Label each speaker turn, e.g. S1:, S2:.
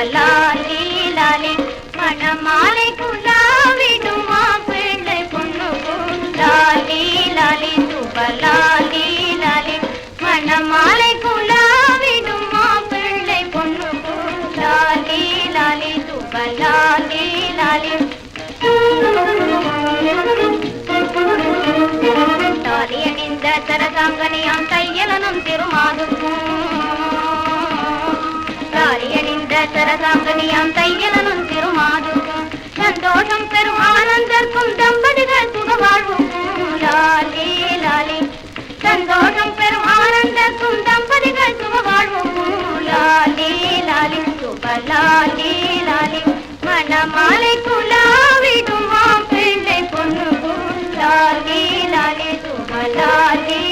S1: லாலி லாலி மணமாலை குலாவிடும் மாப்பிள்ளை பொண்ணுக்கு லாலி லாலி துபலாலி லாலி மணமாலை குலாவிடும் மாப்பிள்ளை பொண்ணுக்கு லாலி லாலி துபலாலி லாலி தாலி அணிந்த சரசாங்கனியாம் தையலனும் திருமாதுக்கும் சரசாங்கனியாம் தையலனும் திருமாதுக்கும் சந்தோஷம் பெரும் ஆனந்தர்க்கும் தம்பதிகள் சுக வாழ்வுக்கும் லாலி லாலி சந்தோஷம் பெரும் ஆனந்தர்க்கும் தம்பதிகள் சுக வாழ்வுக்கும் லாலி லாலி சுபலாலி லாலி மணமாலை குலாவிடும் மாப்பிள்ளை பொண்ணுக்கும் லாலி லாலி சுபலாலி